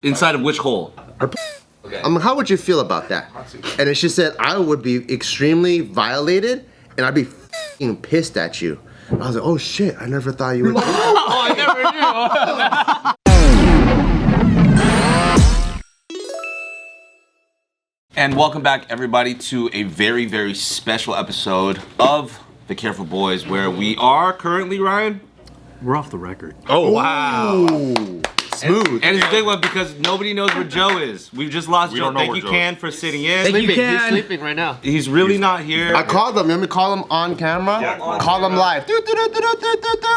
Inside of which hole? Okay. How would you feel about that? And then she said, I would be extremely violated and I'd be f***ing pissed at you. And I was like, oh shit, I never thought you would. Oh, I never knew. And welcome back, everybody, to a very, very special episode of The Careful Boys, where we are currently, Ryan? We're off the record. Oh, wow. Smooth. And it's a big one because nobody knows where Joe is. We've just lost Joe. Thank you, Can, for sitting in. Thank you, Can. He's sleeping right now. He's really not here. I called him. Let me call him on camera. Yeah, call him live.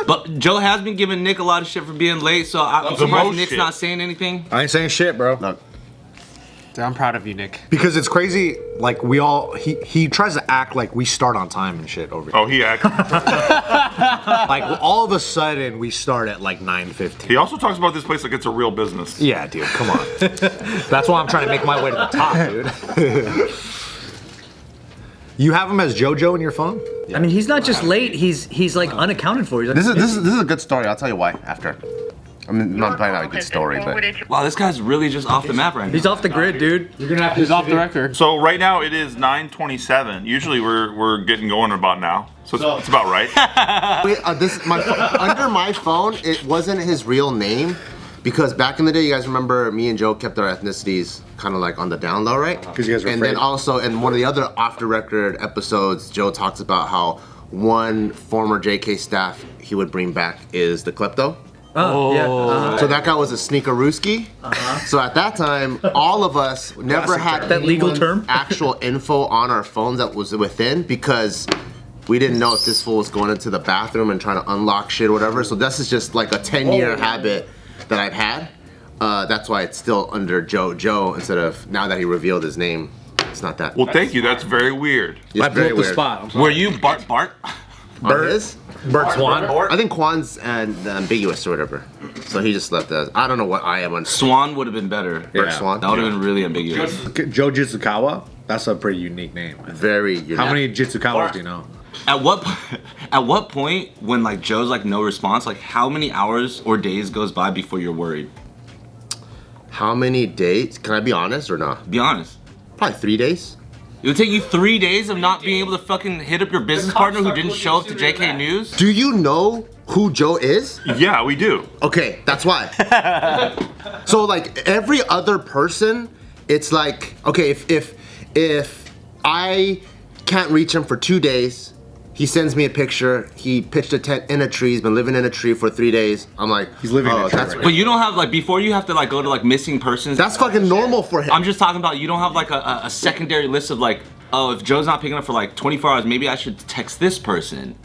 But Joe has been giving Nick a lot of shit for being late, so I'm surprised Nick's not saying anything. I ain't saying shit, bro. No. Dude, I'm proud of you, Nick. Because it's crazy, like he tries to act like we start on time and shit over here. Oh, he acts. Like all of a sudden we start at like 9:15. He also talks about this place like it's a real business. Yeah, dude, come on. That's why I'm trying to make my way to the top, dude. You have him as JoJo in your phone? Yeah. I mean, he's not just late. He's like unaccounted for. He's like, this is a good story. I'll tell you why after. I'm not playing out a good story, but wow, this guy's really just off the map right now. He's off the grid, dude. You're gonna have to. He's off the record. So right now it is 9:27. Usually we're getting going about now, so it's about right. Wait, under my phone, it wasn't his real name. Because back in the day, you guys remember me and Joe kept our ethnicities kind of like on the down low, right? Because you guys were And afraid. then also, in one of the other off-the-record episodes, Joe talks about how one former JK staff he would bring back is the klepto. Oh, yeah. So that guy was a sneakerooski. So at that time, all of us never had that legal anyone's term actual info on our phones that was within because we didn't know if this fool was going into the bathroom and trying to unlock shit or whatever. So this is just like a 10-year habit that I've had. That's why it's still under Joe instead of now that he revealed his name. It's not that. Well, thank you. That's very weird. I blew up the spot. Were you Bart? Bert Swan? I think Kwan's ambiguous or whatever. So he just left us. I don't know what I am on. Swan would have been better. Bert Swan. That would have been really ambiguous. Joe Jitsukawa? That's a pretty unique name. Very unique. How many Jitsukawas do you know? At what point when like Joe's like no response, like how many hours or days goes by before you're worried? How many days? Can I be honest or not? Be honest. Probably 3 days. It would take you 3 days of not being able to fucking hit up your business partner who didn't show up to JK News? Do you know who Joe is? Yeah, we do. Okay, that's why. So like every other person, it's like, okay, if I can't reach him for 2 days, he sends me a picture, he pitched a tent in a tree, he's been living in a tree for 3 days. I'm like, he's living in a tree that's right But you don't have like, before you have to like go to like missing persons. That's fucking normal for him. I'm just talking about you don't have like a secondary list of like, oh, if Joe's not picking up for like 24 hours, maybe I should text this person.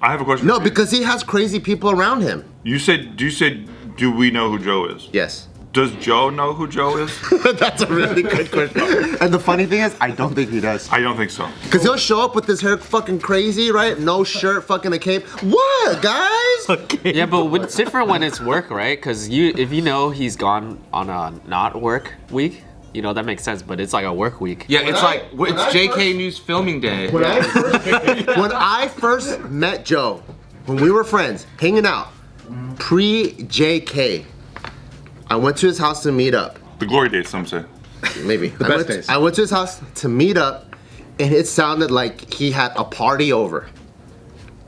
I have a question. No, because he has crazy people around him. You said, do we know who Joe is? Yes. Does Joe know who Joe is? That's a really good question. And the funny thing is, I don't think he does. I don't think so. Because he'll show up with his hair fucking crazy, right? No shirt, fucking a cape. What, guys? Yeah, but it's different when it's work, right? Because if you know he's gone on a not work week, you know, that makes sense, but it's like a work week. Yeah, it's JK News filming day. When I first met Joe, when we were friends, hanging out, pre-JK, I went to his house to meet up. The glory days, some say. Maybe. The best days. I went to his house to meet up, and it sounded like he had a party over.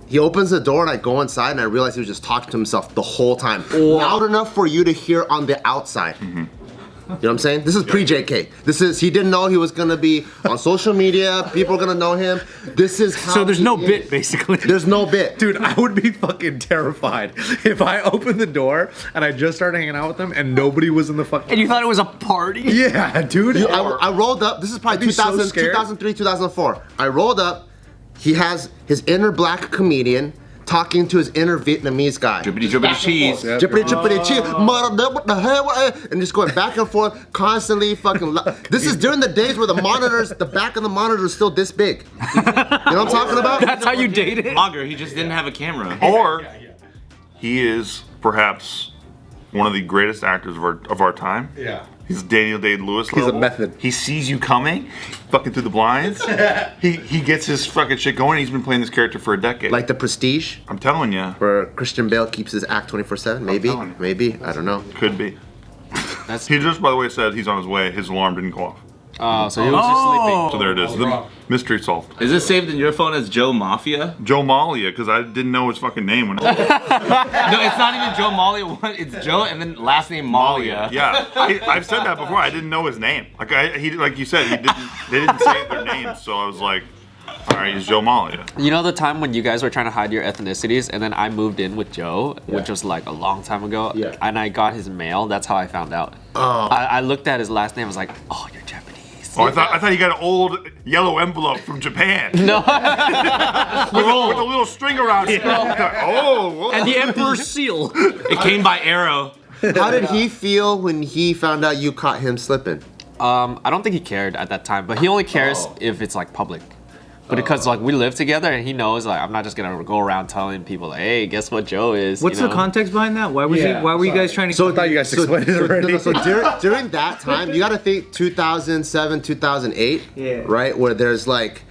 He opens the door and I go inside and I realize he was just talking to himself the whole time. Loud enough for you to hear on the outside. You know what I'm saying? This is pre-JK. He didn't know he was gonna be on social media. People are gonna know him. This is how. So there's no bit, basically. There's no bit. Dude, I would be fucking terrified if I opened the door and I just started hanging out with them and nobody was in the fucking. And you thought it was a party? Yeah, dude. I rolled up. This is probably 2003, 2004. I rolled up. He has his inner black comedian talking to his inner Vietnamese guy. Drippity drippity cheese. Drippity cheese. What the hell? And just going back and forth, constantly fucking. This is during the days where the monitors, the back of the monitor is still this big. You know what I'm talking about? That's how you date it? Vlogger, he just didn't have a camera. Or he is perhaps one of the greatest actors of our time. Yeah. He's Daniel Day-Lewis He's level. a method. He sees you coming, fucking through the blinds. he gets his fucking shit going. He's been playing this character for a decade. Like The Prestige, I'm telling you. where Christian Bale keeps his act 24/7. Maybe, telling you. maybe. I don't know. Could be. He just, by the way, said he's on his way. His alarm didn't go off. So he was just sleeping. So there it is. The mystery solved. Is it saved in your phone as Joe Mafia? Joe Malia, because I didn't know his fucking name when No, it's not even Joe Malia. It's Joe and then last name Malia. Yeah, I've said that before. I didn't know his name. Like you said, they didn't say their names, so I was like, all right, he's Joe Malia. You know the time when you guys were trying to hide your ethnicities, and then I moved in with Joe, which was like a long time ago, and I got his mail. That's how I found out. I looked at his last name. I was like, oh, you're Japanese. Oh, I thought he got an old yellow envelope from Japan. No. with a little string around it. Oh, And the Emperor's seal. It came by arrow. How did he feel when he found out you caught him slipping? I don't think he cared at that time, but he only cares if it's like public. But because like we live together and he knows like I'm not just gonna go around telling people like, hey, guess what Joe is. What's the context behind that? Why were you guys trying to? So I thought you guys explained it already. So during that time, you got to think 2007, 2008, right? Where there's like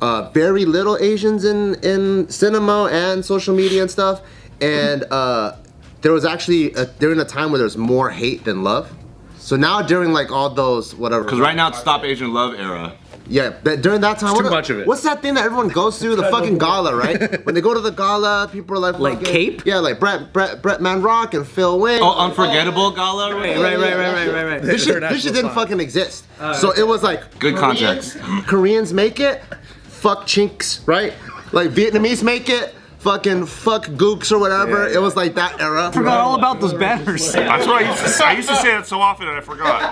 very little Asians in cinema and social media and stuff, and there was actually during a time where there's more hate than love. So now during like all those whatever. Because right now it's Stop Asian Love era. Yeah, but during that time, too much of it. What's that thing that everyone goes to? The fucking gala, right? When they go to the gala, people are like fucking, Cape? Yeah, like Brett Manrock and Phil Wing. Oh, Unforgettable Gala? Right. This shit didn't fucking exist. So it was like Good context. Koreans make it, fuck chinks, right? Like Vietnamese make it, fucking fuck gooks or whatever. It was like that era. Forgot all about those banners. That's what I used to say that so often and I forgot.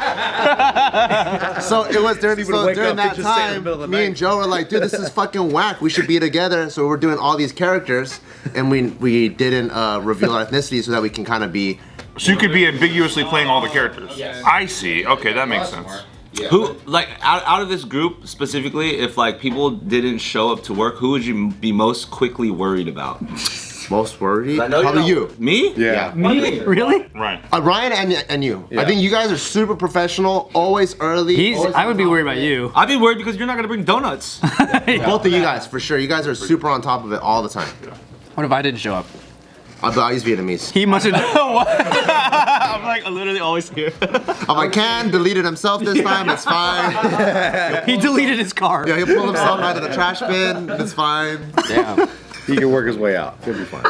So it was during wake up that and just say it in the time, middle of the me night. and Joe were like, dude, this is fucking whack. We should be together. So we're doing all these characters, and we didn't reveal our ethnicity so that we can kind of be. So you could be ambiguously playing all the characters. Yes. I see. Okay, that makes sense. Who, like, out of this group specifically, if like people didn't show up to work, who would you be most quickly worried about? Most worried? I know Probably you're you. Me? Yeah. Me? Really? Right. Ryan and you. I think you guys are super professional, always early. I would be worried about you. I'd be worried because you're not gonna bring donuts. Both of you guys, for sure. You guys are super on top of it all the time. What if I didn't show up? I use Vietnamese. He must have. I'm like literally always here. I'm like, Can deleted himself this time. It's fine. He deleted his car. Yeah, he pulled himself out of the trash bin. It's fine. Damn. He can work his way out. He'll be fine.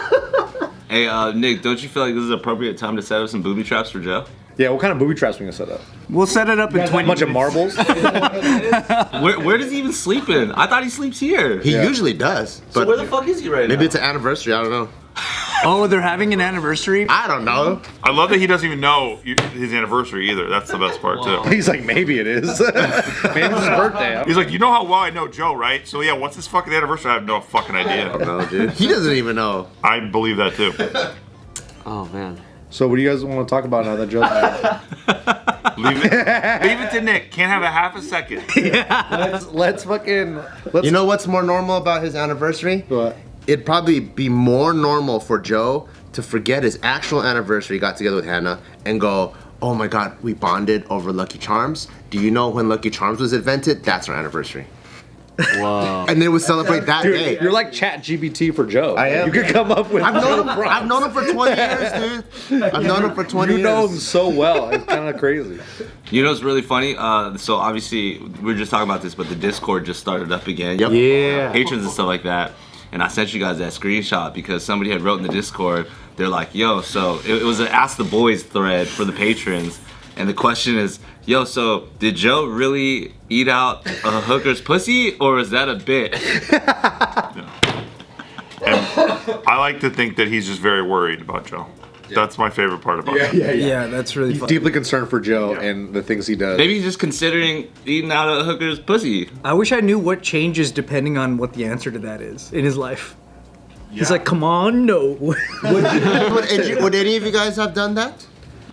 Hey, Nick, don't you feel like this is an appropriate time to set up some booby traps for Joe? Yeah, what kind of booby traps we gonna set up? We'll set it up in 20 A bunch of marbles. Where does he even sleep in? I thought he sleeps here. He usually does. So But where the fuck is he right now? maybe it's an anniversary. I don't know. Oh, they're having an anniversary? I don't know. I love that he doesn't even know his anniversary either. That's the best part too. He's like, maybe it is. Maybe it's his birthday. He's like, you know how well I know Joe, right? So yeah, what's his fucking anniversary? I have no fucking idea. No, dude. He doesn't even know. I believe that too. Oh man. So what do you guys want to talk about now that Joe's back? Leave it to Nick. Can't have a half a second. Let's fucking. You know what's more normal about his anniversary? What? It'd probably be more normal for Joe to forget his actual anniversary, got together with Hannah, and go, oh my God, we bonded over Lucky Charms. Do you know when Lucky Charms was invented? That's our anniversary. Whoa. And they would celebrate that day. You're like Chat GBT for Joe. I am. You could come up with. I've known Joe him prompts. for 20 years, dude. I've known him for 20 You years. know him so well. It's kind of crazy. You know what's really funny? So obviously we were just talking about this, but the Discord just started up again. Yep. Yeah. Patrons and stuff like that. And I sent you guys that screenshot because somebody had wrote in the Discord. They're like, yo, so it was an Ask the Boys thread for the patrons. And the question is, yo, so did Joe really eat out a hooker's pussy or is that a bit? And I like to think that he's just very worried about Joe. That's my favorite part about him. Yeah, that's really fun. Deeply concerned for Joe and the things he does. Maybe he's just considering eating out a hooker's pussy. I wish I knew what changes depending on what the answer to that is in his life. He's like, come on, no. Would any of you guys have done that?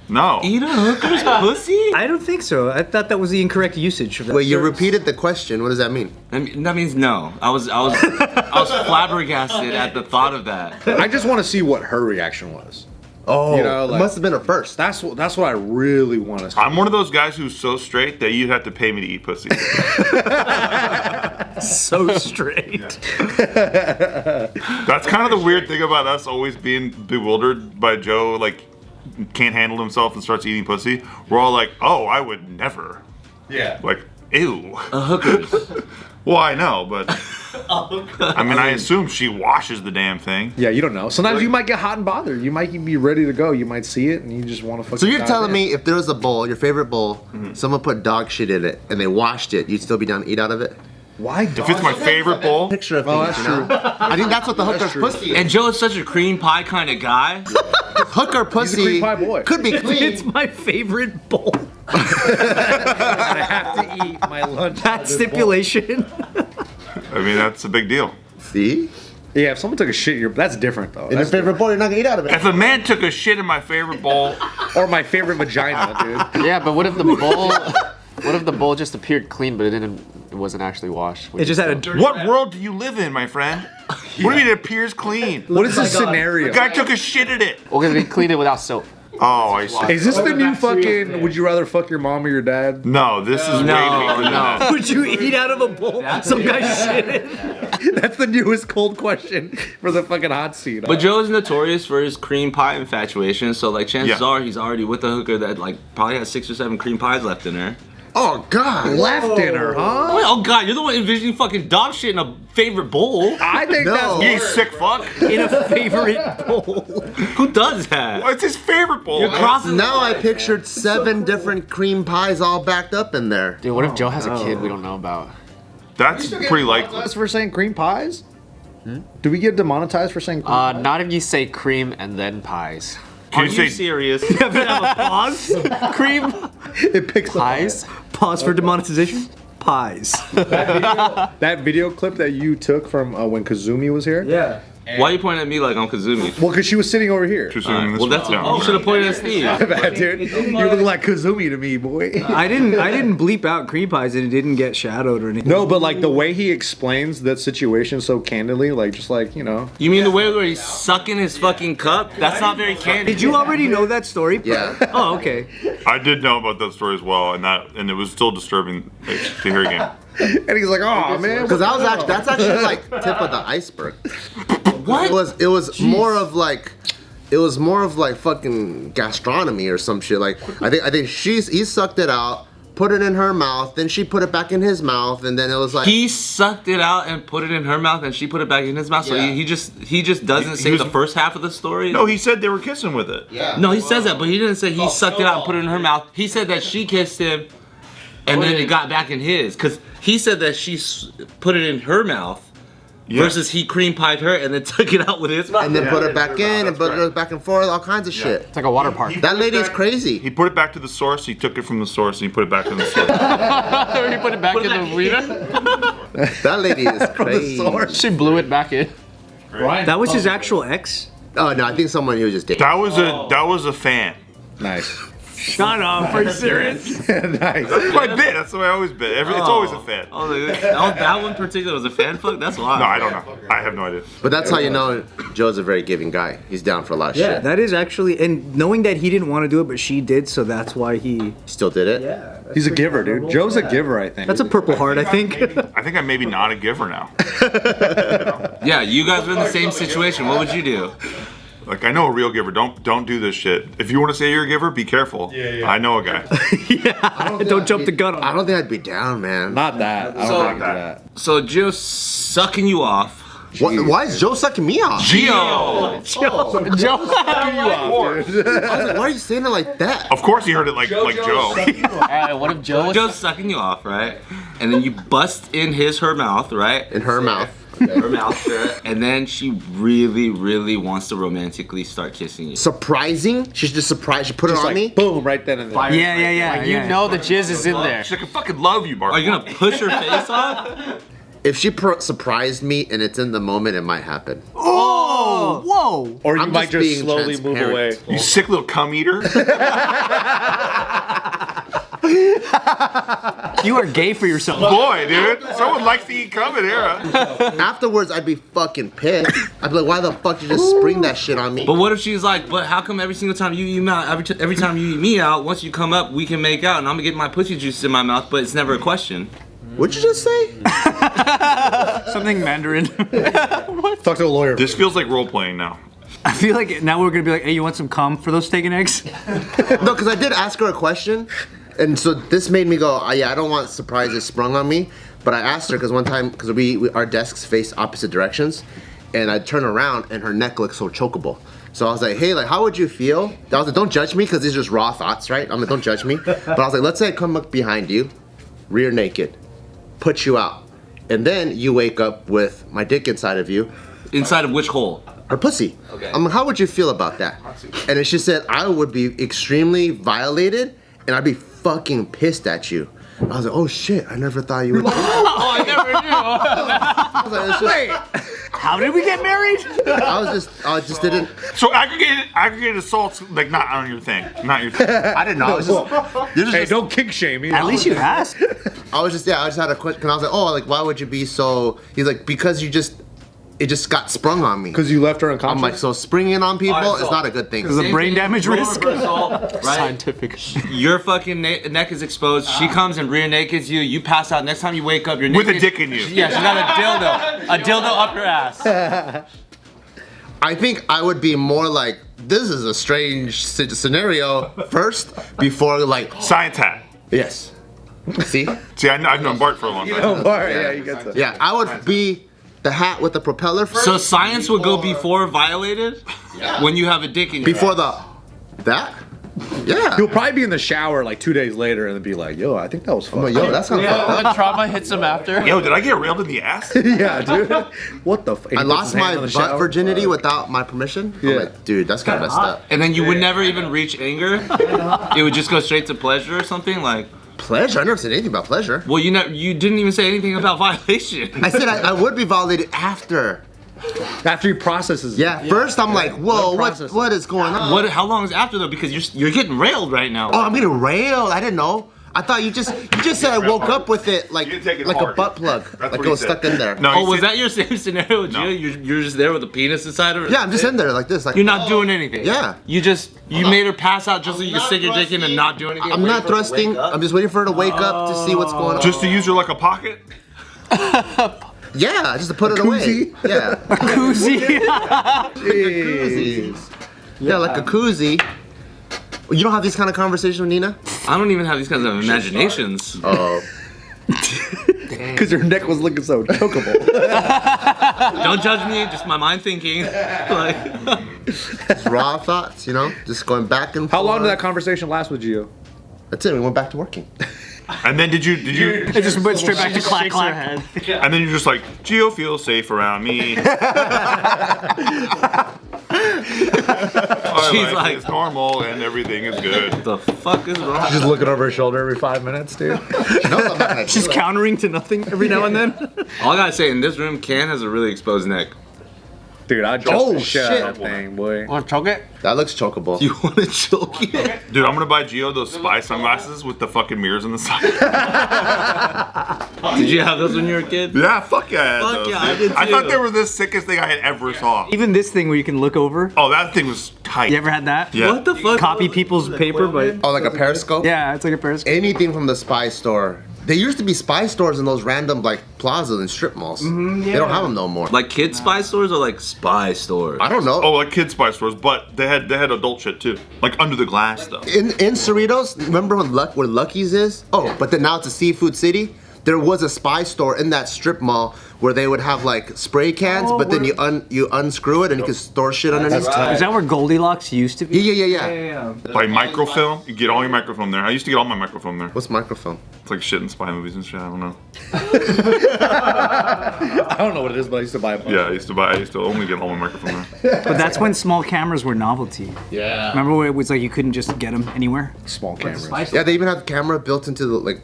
No. Eat a hooker's pussy? I don't think so. I thought that was the incorrect usage of that. Wait, you repeated the question. What does that mean? That means no. I was flabbergasted at the thought of that. I just want to see what her reaction was. Oh, You know, it like- must have been a first. That's what I really want to see. I'm one of those guys who's so straight that you'd have to pay me to eat pussy. so straight. That's kind of the weird thing about us always being bewildered by Joe, like can't handle himself and starts eating pussy, we're all like, oh, I would never. Yeah. Like, ew. Hookers. Well, I know, but I mean, I assume she washes the damn thing. Yeah, you don't know. Sometimes you might get hot and bothered. You might be ready to go. You might see it and you just want to fucking. So you're dive telling in. me if there was a bowl, your favorite bowl, someone put dog shit in it and they washed it, you'd still be down to eat out of it? Why? If it's my favorite bowl, Picture of things, that's you know? I think that's what the hooker's pussy is. And Joe is such a cream pie kind of guy. Hooker pussy cream pie boy. could be clean. It's my favorite bowl. I have to eat my lunch. That stipulation. I mean, that's a big deal. See? Yeah, if someone took a shit in your, that's different though. In your That's favorite bowl, you're not gonna eat out of it. If a man took a shit in my favorite bowl, or my favorite vagina, dude. Yeah, but what if the bowl? What if the bowl just appeared clean, but it wasn't actually washed? It just had a dirty. what world do you live in, my friend? What do you mean it appears clean? What is the scenario? The guy took a shit in it. Okay, they cleaned it without soap. Oh, I see. Is this the new fucking? Would you rather fuck your mom or your dad? No, this is way deeper than that. Would you eat out of a bowl? Some guy shit in? That's the newest cold question for the fucking hot seat. But Joe's notorious for his cream pie infatuation, so like chances Yeah. are he's already with a hooker that like probably has 6 or 7 cream pies left in her. Oh, God. left dinner, huh? Oh god, you're the one envisioning fucking dog shit in a favorite bowl. I think No. You sick fuck. In a favorite bowl. Who does that? What's his favorite bowl? You're crossing. Now I pictured 7 different cream pies all backed up in there. Dude, what if Joe has a kid we don't know about? That's pretty likely. Us for saying cream pies? Do we get demonetized for saying cream pies? Not if you say cream and then pies. Can Are you you say serious? Have a pause. Cream It picks up. pies? Pause for demonetization. Pies. That video clip that you took from when Kazumi was here? Yeah. Why are you pointing at me like I'm Kazumi? Well, because she was sitting over here. Too soon. Well, that's you should have pointed at Steve. Bad, dude. You look like Kazumi to me, boy. I didn't bleep out cream pies and it didn't get shadowed or anything. No, but like the way he explains that situation so candidly, like just like, you know. You mean the way where he's sucking his fucking cup? That's not very candid. Did you already know that story? Yeah. Oh, okay. I did know about that story as well, and it was still disturbing to hear again. And he's like, oh man. Because that's actually like tip of the iceberg. What? It was more of like fucking gastronomy or some shit. Like I think he sucked it out, put it in her mouth, then she put it back in his mouth, and then it was like He sucked it out and put it in her mouth, and she put it back in his mouth. So Yeah. he just doesn't say was- the first half of the story. No, he said they were kissing with it. No, he says that, but he didn't say he sucked it out and put it in her mouth. He said that she kissed him, and then it got back in his. Cause he said that she put it in her mouth, Yeah. versus he cream pied her and then took it out with his mouth. and then Yeah. put it back in and That's put it correct. back and forth, all kinds of shit. It's like a water park. That lady's crazy. He put it back to the source. He took it from the source and he put it back in the source. You put it back in the wiener? That lady is crazy. She blew it back in. That was his actual ex? Oh no, I think someone he was just dating. That was a fan. Nice. Shut up. Are you serious? Nice. That's my bit. That's the way I always bit. It's always a fan. Oh, that one in particular was a fan fuck? That's wild. No, I don't know. I have no idea. But that's how you know Joe's a very giving guy. He's down for a lot of Yeah, shit. that is actually, and knowing that he didn't want to do it, but she did, so that's why he. Still did it? Yeah. He's a giver, dude. Joe's a giver, I think. That's a Purple Heart, I think. I think I'm maybe not a giver now. Yeah, you guys were in the same situation. What would you do? Like I know a real giver. Don't do this shit. If you want to say you're a giver, be careful. Yeah. I know a guy. Don't jump the gun on I him. don't think I'd be down, man. Not that. I don't think that. So Joe's sucking you off. Why is Joe sucking me off? Gio. Joe. I was like, why are you saying it like that? Of course he heard it like Joe. Alright, what if Joe was Joe's sucking you off, right? And then you bust in her mouth, right? In her mouth. Her mouth, sure. And then she really, really wants to romantically start kissing you. Surprising? She's just surprised. She put it Just on like, me? boom, right then and there. Yeah. You know the jizz is in there. She's like, I fucking love you, Bart. Are you gonna push her face off? If she surprised me and it's in the moment, it might happen. Oh, whoa. Or you I'm might just just being slowly move away. transparent. You sick little cum eater? You are gay for yourself. Boy, dude. Someone likes to eat cum in here. Afterwards, I'd be fucking pissed. I'd be like, why the fuck you just spring that shit on me? But what if she's like, but how come every single time you eat me out, every time you eat me out, once you come up, we can make out and I'm gonna get my pussy juices in my mouth, but it's never a question. What'd you just say? Something Mandarin. Talk to a lawyer. This feels like role playing now. I feel like now we're gonna be like, hey, you want some cum for those steak and eggs? No, because I did ask her a question, and so this made me go, yeah, I don't want surprises sprung on me. But I asked her because one time, because our desks face opposite directions, and I turn around and her neck looks so chokeable. So I was like, hey, like, how would you feel? I was like, don't judge me, because these are just raw thoughts, right? I'm like, don't judge me. But I was like, let's say I come up behind you, rear naked, put you out, and then you wake up with my dick inside of you. Inside of which hole? Her pussy. Okay. I'm like, how would you feel about that? And then she said, I would be extremely violated, and I'd be fucking pissed at you. I was like, oh shit, I never thought you would. Oh, I never knew. I was like, it's just, Wait, how did we get married? I just didn't. So aggregated assaults, like not on your thing, not your thing. I didn't know. I was just, Hey, don't kink shame me. At least you asked. I just had a question. And I was like, oh, like, why would you be so? He's like, because it just got sprung on me. Because you left her I'm unconscious. like, so springing on people Alright, so- is not a good thing. Is the brain damage risk? Right? Scientific. Your fucking neck is exposed. She comes and rear nakeds you. You pass out. Next time you wake up, you're naked. With a dick in you. Yeah, she got a dildo up her ass. I think I would be more like, this is a strange scenario first before like, Science hat. yes. See? See, I've known Bart for a long time. Oh, Bart, yeah, you got that. Yeah, I would be the hat with the propeller first. So science would go before violated when you have a dick in your Before ass. that? Yeah. He'll probably be in the shower like 2 days later and be like, yo, I think that was fun. I'm like, yo, that's kind of fucked up. The trauma hits him after. Yo, did I get railed in the ass? Yeah, dude. What the I lost my butt virginity without my permission. Yeah. I'm like, dude, that's kind of messed up. And then you would never even reach anger. It would just go straight to pleasure or something like. Pleasure? I never said anything about pleasure. Well, you didn't even say anything about violation. I said I would be violated after. After he processes it. Yeah, first I'm like, whoa, process. what is going on? How long is after though? Because you're getting railed right now. Oh, I'm getting railed. I didn't know. I thought you just said I woke up with it like You didn't take it a hard. butt plug, That's like what it he was said. stuck in there. No, Oh, you was said- that your same scenario with No. Gia? You're just there with a penis inside of her? Yeah, I'm just in there like this. Like You're not doing anything. Yeah. You made her pass out just so you can stick your dick in and not do anything. I'm not thrusting. I'm just waiting for her to wake up to see what's going on. Just to use her like a pocket? Yeah, just to put it away. Yeah. Koozie. Koozies. Yeah, like a koozie. You don't have these kind of conversations with Nina? I don't even have these kinds of imaginations. Oh. Because your neck was looking so chokeable. Don't judge me, just my mind thinking. Like, Raw thoughts, you know? Just going back and forth. How long did that conversation last with Gio? That's it, we went back to working. And then did you It just went straight back to clack clack. and then you're just like, Gio feels safe around me. She's like- it's normal and everything is good. what the fuck is wrong? Just looking over her shoulder every 5 minutes, dude. She knows I'm not gonna She's do it. countering to nothing every now and then. All I gotta say, in this room, Can has a really exposed neck. Dude, I choke Oh, the shit out of shit. that thing, boy. Want to choke it? That looks chokeable. You wanna choke it? Dude, I'm gonna buy Gio those spy sunglasses with the fucking mirrors on the side. Did you have those when you were a kid? Yeah, fuck yeah, I had Fuck those. yeah, I did I thought too. they were the sickest thing I had ever saw. Even this thing where you can look over. Oh, that thing was tight. You ever had that? Yeah. What the fuck? Copy people's paper, but Oh, like a periscope? yeah, it's like a periscope. Anything from the spy store. There used to be spy stores in those random like plazas and strip malls. They don't have them no more. Like kid spy stores or like spy stores? I don't know. Oh, like kid spy stores, but they had adult shit too. Like under the glass though. In Cerritos, remember when where Lucky's is? Oh, but then now it's a seafood city. There was a spy store in that strip mall where they would have like spray cans, but then you unscrew it and you can store shit underneath. Is that where Goldilocks used to be? Yeah. By microfilm, you get all your microfilm there. I used to get all my microfilm there. What's microfilm? It's like shit in spy movies and shit. I don't know. I don't know what it is, but I used to buy a bunch. Yeah, I used to only get all my microfilm there. But that's when small cameras were novelty. Yeah. Remember where it was like you couldn't just get them anywhere? Small cameras. Yeah, they even have the camera built into the like.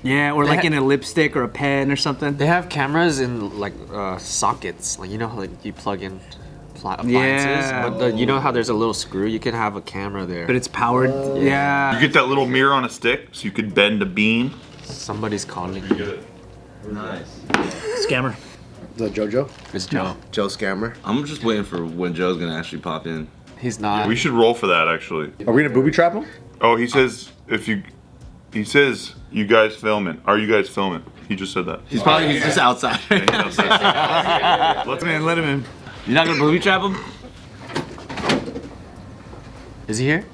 Yeah, or like in a lipstick or a pen or something. They have cameras in like sockets. Like you know how like you plug in appliances. Yeah. But you know how there's a little screw. You can have a camera there. But it's powered. Yeah. You get that little mirror on a stick, so you could bend a beam. Somebody's calling you. Scammer. Is that JoJo? It's Joe. Joe Scammer. I'm just waiting for when Joe's gonna actually pop in. He's not. We should roll for that actually. Are we gonna booby trap him? Oh, he says you guys filming. Are you guys filming? He just said that. He's just outside. Let's Man, let him in. You're not gonna booby trap him? Is he here?